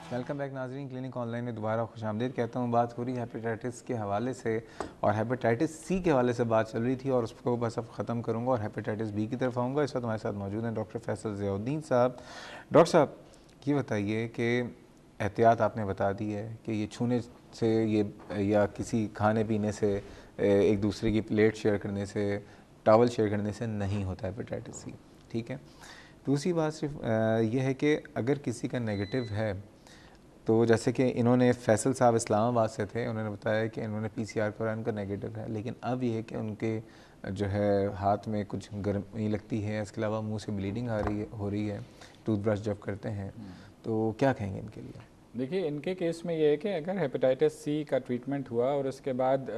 Welcome back नाजरीन। Clinic online में दोबारा खुशामदीद कहता हूँ। बात हो रही है हेपेटाइटिस के हवाले से, और हेपेटाइटिस सी के हवाले से बात चल रही थी और उसको बस अब ख़त्म करूँगा और हेपेटाइटिस बी की तरफ आऊँगा। इस वक्त हमारे साथ मौजूद हैं डॉक्टर फैसल ज़ियाउद्दीन साहब। डॉक्टर साहब, ये बताइए कि एहतियात आपने बता दी है कि ये छूने से ये या किसी खाने पीने से, एक दूसरे की प्लेट शेयर करने से, टॉवल शेयर करने से नहीं होता हेपेटाइटिस सी, ठीक है। दूसरी बात सिर्फ ये है कि अगर किसी का नेगेटिव है, तो जैसे कि इन्होंने फैसल साहब इस्लामाबाद से थे, उन्होंने बताया कि इन्होंने पीसीआर कराया, उनका नेगेटिव है, लेकिन अब ये है कि उनके जो है हाथ में कुछ गर्मी लगती है, इसके अलावा मुंह से ब्लीडिंग हो रही है टूथब्रश जब करते हैं, तो क्या कहेंगे इनके लिए? देखिए, इनके केस में ये है कि अगर हेपेटाइटिस सी का ट्रीटमेंट हुआ और उसके बाद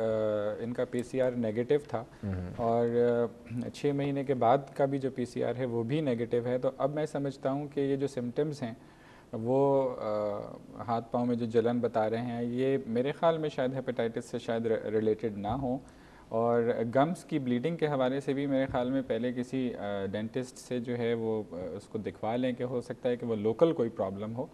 इनका पीसीआर नेगेटिव था और 6 महीने के बाद का भी जो पीसीआर है वो भी नेगेटिव है, तो अब मैं समझता हूँ कि ये जो सिम्टम्स हैं वो हाथ पाँव में जो जलन बता रहे हैं, ये मेरे ख़्याल में शायद हेपेटाइटिस से शायद रिलेटेड ना हो। और गम्स की ब्लीडिंग के हवाले से भी मेरे ख़्याल में पहले किसी डेंटिस्ट से जो है वो उसको दिखवा लें, कि हो सकता है कि वो लोकल कोई प्रॉब्लम हो।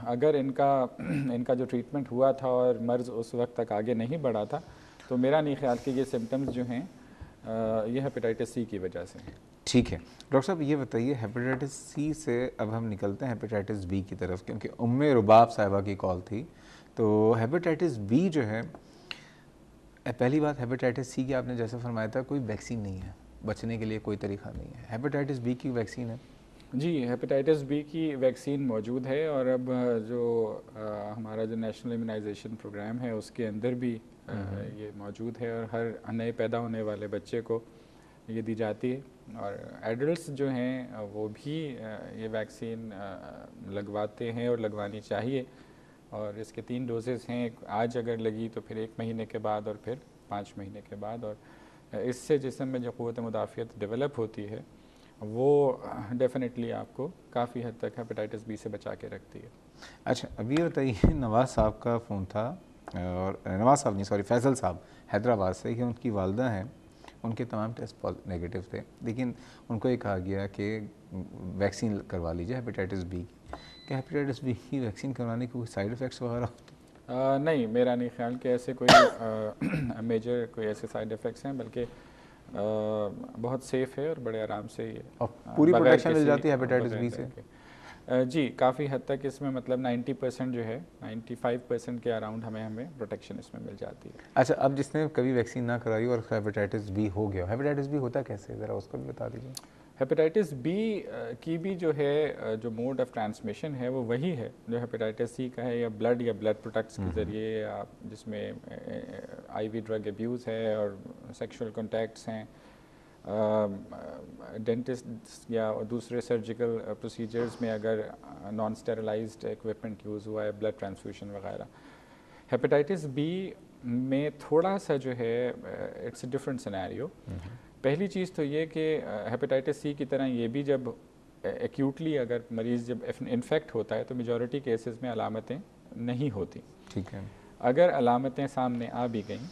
अगर इनका जो ट्रीटमेंट हुआ था और मर्ज़ उस वक्त तक आगे नहीं बढ़ा था, तो मेरा नहीं ख्याल कि ये सिम्टम्स जो हैं ये हेपेटाइटिस सी की वजह से। ठीक है डॉक्टर साहब, ये बताइए हेपेटाइटिस सी से अब हम निकलते हैं हेपेटाइटिस बी की तरफ, क्योंकि उम्मे रुबाब साहिबा की कॉल थी। तो हेपेटाइटिस बी जो है, पहली बात, हेपेटाइटिस सी की आपने जैसे फरमाया था कोई वैक्सीन नहीं है, बचने के लिए कोई तरीका नहीं है। हेपेटाइटिस बी की वैक्सीन है? जी, हेपेटाइटिस बी की वैक्सीन मौजूद है, और अब जो हमारा जो नेशनल इम्यूनाइजेशन प्रोग्राम है उसके अंदर भी ये मौजूद है, और हर नए पैदा होने वाले बच्चे को ये दी जाती है। और एडल्ट्स जो हैं वो भी ये वैक्सीन लगवाते हैं और लगवानी चाहिए। और इसके 3 डोजेज़ हैं, आज अगर लगी तो फिर 1 महीने के बाद और फिर 5 महीने के बाद। और इससे जिस्म में जो क़ुव्वत मुदाफ़ियत डेवलप होती है वो डेफिनेटली आपको काफ़ी हद तक हेपेटाइटिस बी से बचा के रखती है। अच्छा, अब ये बताइए, नवाज़ साहब का फ़ोन था, और नवाज़ साहब नहीं, सॉरी, फैसल साहब हैदराबाद से, कि उनकी वालदा हैं, उनके तमाम टेस्ट नेगेटिव थे, लेकिन उनको ये कहा गया कि वैक्सीन करवा लीजिए हेपेटाइटिस बी की। क्या हेपेटाइटिस बी की वैक्सीन करवाने के कोई साइड इफ़ेक्ट्स वगैरह होते हैं? नहीं, मेरा नहीं ख्याल कि ऐसे कोई मेजर कोई ऐसे साइड इफ़ेक्ट्स हैं, बल्कि बहुत सेफ़ है और बड़े आराम से ये और पूरी प्रोटेक्शन मिल जाती है हेपेटाइटिस बी से? जी, काफ़ी हद तक इसमें मतलब 90% जो है, 95% के अराउंड हमें प्रोटेक्शन इसमें मिल जाती है। अच्छा, अब जिसने कभी वैक्सीन ना कराई और हेपेटाइटिस बी हो गया, हेपेटाइटिस बी होता कैसे, ज़रा उसको भी बता दीजिए। हेपेटाइटिस बी की भी जो है जो मोड ऑफ ट्रांसमिशन है वो वही है जो हेपेटाइटिस सी का है, या ब्लड प्रोडक्ट्स के ज़रिए, या जिसमें आईवी ड्रग अब्यूज़ है और सेक्सुअल कॉन्टैक्ट्स हैं, डेंटिस्ट या दूसरे सर्जिकल प्रोसीजर्स में अगर नॉन स्टेरिलाइज्ड इक्विपमेंट यूज़ हुआ है, ब्लड ट्रांसफ्यूशन वगैरह। हेपेटाइटिस बी में थोड़ा सा जो है इट्स अ डिफरेंट सिनेरियो। पहली चीज़ तो ये कि हेपेटाइटिस सी की तरह ये भी जब एक्यूटली अगर मरीज़ जब इन्फेक्ट होता है तो मेजॉरिटी केसेस में अलामतें नहीं होती। ठीक है। अगर अलामतें सामने आ भी गईं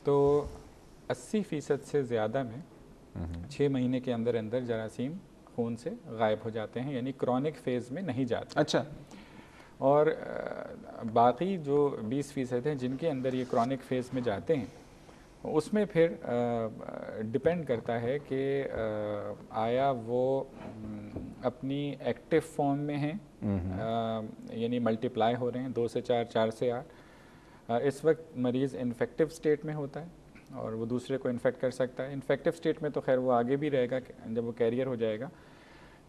तो 80% से ज़्यादा में 6 महीने के अंदर अंदर जरासीम खून से गायब हो जाते हैं, यानी क्रॉनिक फेज़ में नहीं जाते। अच्छा। और बाकी जो 20% हैं जिनके अंदर ये क्रॉनिक फेज़ में जाते हैं, उसमें फिर डिपेंड करता है कि आया वो अपनी एक्टिव फॉर्म में हैं, यानी मल्टीप्लाई हो रहे हैं 2 से 4, 4 से 8। इस वक्त मरीज़ इन्फेक्टिव स्टेट में होता है और वो दूसरे को इन्फेक्ट कर सकता है। इन्फेक्टिव स्टेट में तो खैर वो आगे भी रहेगा जब वो कैरियर हो जाएगा।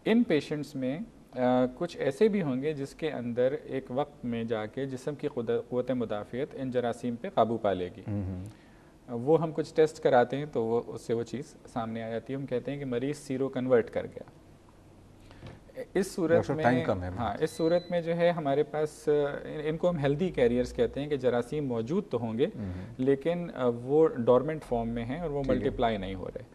इन पेशेंट्स में कुछ ऐसे भी होंगे जिसके अंदर एक वक्त में जाके जिस्म की क़ुव्वत मुदाफ़ियत इन जरासीम पे काबू पा लेगी। वो हम कुछ टेस्ट कराते हैं तो वो उससे वो चीज़ सामने आ जाती है। हम कहते हैं कि मरीज़ सीरो कन्वर्ट कर गया। इस सूरत में टाइम कम है। हाँ, इस सूरत में जो है हमारे पास इनको हम हेल्दी कैरियर्स कहते हैं कि जरासीम मौजूद तो होंगे लेकिन वो डोरमेंट फॉर्म में हैं और वो मल्टीप्लाई नहीं हो रहे।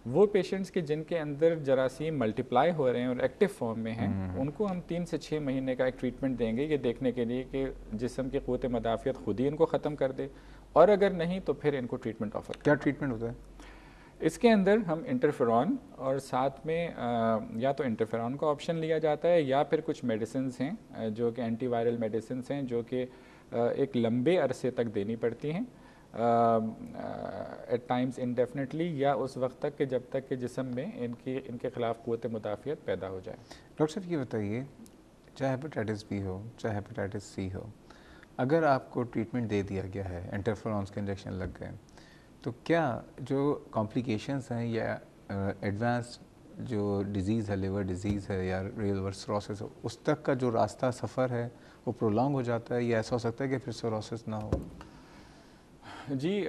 वो पेशेंट्स के जिनके अंदर जरासीम मल्टीप्लाई हो रहे हैं और एक्टिव फॉर्म में हैं, उनको हम 3 से 6 महीने का एक ट्रीटमेंट देंगे, ये देखने के लिए कि जिस्म की क़ुव्वत मुदाफ़ियत खुद ही इनको ख़त्म कर दे, और अगर नहीं तो फिर इनको ट्रीटमेंट ऑफर। क्या ट्रीटमेंट होता है? इसके अंदर हम इंटरफेरॉन और साथ में या तो इंटरफेरॉन का ऑप्शन लिया जाता है या फिर कुछ मेडिसिन्स हैं जो कि एंटीवायरल मेडिसिन्स हैं जो कि एक लंबे अरसे तक देनी पड़ती हैं, एट टाइम्स इंडेफिनेटली, या उस वक्त तक कि जब तक कि जिस्म में इनके ख़िलाफ़ क़ुव्वत मुदाफ़ियत पैदा हो जाए। डॉक्टर साहब ये बताइए, चाहे हेपेटाइटिस बी हो चाहे हेपेटाइटिस सी हो, अगर आपको ट्रीटमेंट दे दिया गया है, इंटरफेरॉन्स के इंजेक्शन लग गए, तो क्या जो कॉम्प्लिकेशंस हैं या एडवांस जो डिज़ीज़ है, लिवर डिज़ीज़ है या लिवर सिरोसिस है, उस तक का जो रास्ता सफ़र है वो प्रोलॉन्ग हो जाता है, या ऐसा हो सकता है कि फिर सिरोसिस ना हो? जी,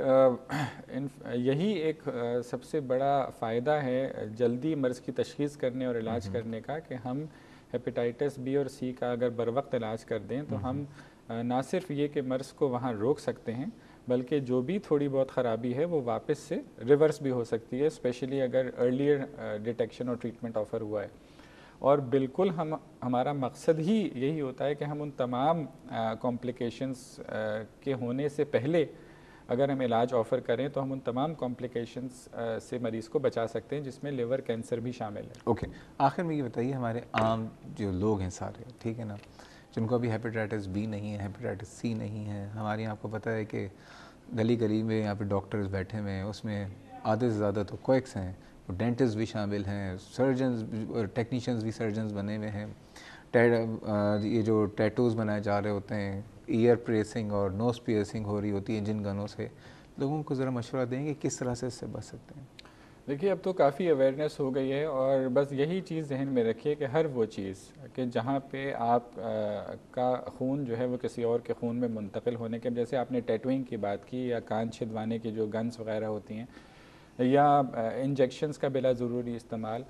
यही एक सबसे बड़ा फ़ायदा है जल्दी मर्ज़ की तशख़ीस करने और इलाज करने का, कि हम हेपेटाइटिस बी और सी का अगर बर वक्त इलाज कर दें तो हम ना सिर्फ ये कि मर्ज़ को वहाँ रोक सकते हैं, बल्कि जो भी थोड़ी बहुत ख़राबी है वो वापस से रिवर्स भी हो सकती है, स्पेशली अगर अर्लियर डिटेक्शन और ट्रीटमेंट ऑफ़र हुआ है। और बिल्कुल हमारा मकसद ही यही होता है कि हम उन तमाम कॉम्प्लिकेशंस के होने से पहले अगर हम इलाज ऑफ़र करें तो हम उन तमाम कॉम्प्लिकेशंस से मरीज़ को बचा सकते हैं, जिसमें लिवर कैंसर भी शामिल है। ओके, आखिर में ये बताइए, हमारे आम जो लोग हैं सारे, ठीक है ना, जिनको अभी हेपेटाइटिस बी नहीं है, हेपेटाइटिस सी नहीं है, हमारे यहाँ आपको पता है कि गली गली में यहाँ पे डॉक्टर्स बैठे हुए हैं, उसमें आधे से ज़्यादा तो कोएक्स हैं, डेंटिस्ट भी शामिल हैं, सर्जन्स टेक्नीशियंस भी सर्जन्स बने हुए हैं, ये जो टैटूज़ बनाए जा रहे होते हैं, ईयर प्रेसिंग और नोज़ पियर्सिंग हो रही होती है जिन गनों से, लोगों को ज़रा मशवरा देंगे किस तरह से इससे बच सकते हैं? देखिए, अब तो काफ़ी अवेयरनेस हो गई है, और बस यही चीज़ जहन में रखिए कि हर वो चीज़ कि जहाँ पे आप का खून जो है वो किसी और के खून में मुंतकिल होने के, जैसे आपने टैटूइंग की बात की या कान छिदवाने की जो गन्स वगैरह होती हैं, या इंजेक्शंस का बिला ज़रूरी इस्तेमाल,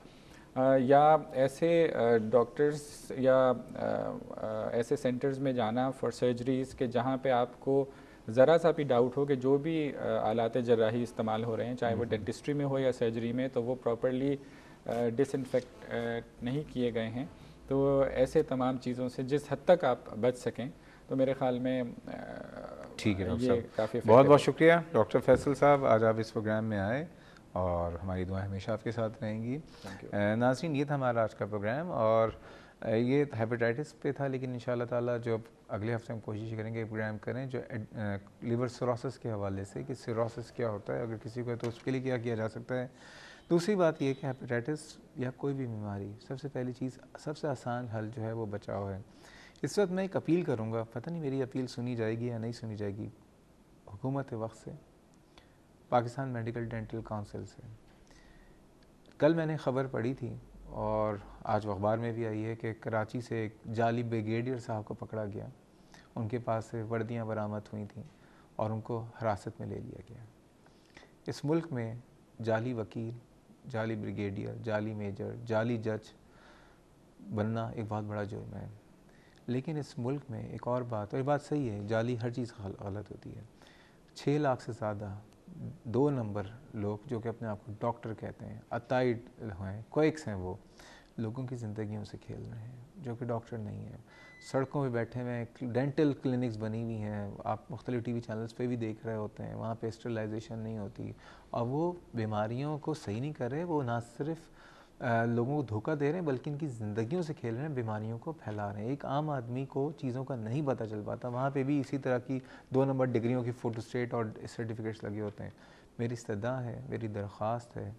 या ऐसे डॉक्टर्स या ऐसे सेंटर्स में जाना फॉर सर्जरीज़ के जहाँ पे आपको ज़रा सा भी डाउट हो कि जो भी आलात जर्राही इस्तेमाल हो रहे हैं, चाहे वो डेंटिस्ट्री में हो या सर्जरी में, तो वो प्रॉपर्ली डिसइंफेक्ट नहीं किए गए हैं, तो ऐसे तमाम चीज़ों से जिस हद तक आप बच सकें, तो मेरे ख्याल में ठीक है डॉक्टर ये साहब, काफ़ी बहुत बहुत शुक्रिया डॉक्टर फैसल साहब, आज आप इस प्रोग्राम में आए और हमारी दुआएं हमेशा आपके साथ रहेंगी। नाज़रीन, ये था हमारा आज का प्रोग्राम, और ये हेपेटाइटिस पे था, लेकिन इंशाल्लाह ताला जो अगले हफ्ते हम कोशिश करेंगे प्रोग्राम करें जो लिवर सिरोसिस के हवाले से, कि सिरोसिस क्या होता है, अगर किसी को है तो उसके लिए क्या किया जा सकता है। दूसरी बात ये कि हेपेटाइटिस या कोई भी बीमारी, सबसे पहली चीज़, सबसे आसान हल जो है वो बचाव है। इस वक्त मैं एक अपील करूँगा, पता नहीं मेरी अपील सुनी जाएगी या नहीं सुनी जाएगी, हुकूमत वक्त से, पाकिस्तान मेडिकल डेंटल काउंसिल से। कल मैंने ख़बर पढ़ी थी और आज अखबार में भी आई है कि कराची से एक जाली ब्रिगेडियर साहब को पकड़ा गया, उनके पास से वर्दियाँ बरामद हुई थी और उनको हिरासत में ले लिया गया। इस मुल्क में जाली वकील, जाली ब्रिगेडियर, जाली मेजर, जाली जज बनना एक बहुत बड़ा जुर्म है। लेकिन इस मुल्क में एक और बात, और ये बात सही है, जाली हर चीज़ गलत होती है। 6 लाख से ज़्यादा 2 नंबर लोग जो कि अपने आप को डॉक्टर कहते हैं, अताइड हैं, कोएक्स हैं, वो लोगों की ज़िंदगियों से खेल रहे हैं जो कि डॉक्टर नहीं है। सड़कों पे बैठे हुए हैं, डेंटल क्लिनिक्स बनी हुई हैं, आप मुख्तलिफ टीवी चैनल्स पे भी देख रहे होते हैं, वहाँ पे स्टरलाइजेशन नहीं होती, और वो बीमारियों को सही नहीं कर रहे, वो ना सिर्फ लोगों को धोखा दे रहे हैं बल्कि इनकी ज़िंदगियों से खेल रहे हैं, बीमारियों को फैला रहे हैं। एक आम आदमी को चीज़ों का नहीं पता चल पाता, वहाँ पे भी इसी तरह की 2 नंबर डिग्रियों की फ़ोटोस्टेट और सर्टिफिकेट्स लगे होते हैं। मेरी इस्तदा है, मेरी दरख्वास्त है,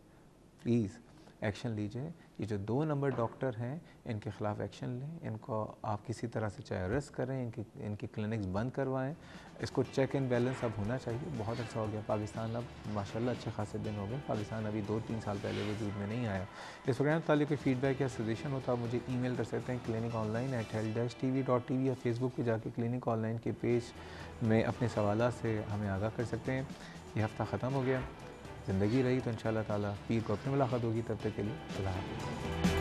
प्लीज़ एक्शन लीजिए। ये जो 2 नंबर डॉक्टर हैं, इनके ख़िलाफ़ एक्शन लें, इनको आप किसी तरह से चाहे अरेस्ट करें, इनकी क्लिनिक्स बंद करवाएं। इसको चेक एंड बैलेंस अब होना चाहिए। बहुत अर्सा हो गया, पाकिस्तान अब माशाल्लाह अच्छे खासे दिन हो गए, पाकिस्तान अभी 2-3 साल पहले वजूद में नहीं आया। इस प्रोग्राम ताल्लुक़ कोई फीडबैक या सजेशन होता है, मुझे ईमेल कर सकते हैं cliniconline@health-tv.tv, या फेसबुक पर जाके क्लिनिक ऑनलाइन के पेज में अपने सवालात से हमें आगाह कर सकते हैं। ये हफ़्ता ख़त्म हो गया, ज़िंदगी रही तो इंशाअल्लाह ताला पीर को अपनी मुलाकात होगी। तब तक के लिए अल्लाह हाफ़िज़।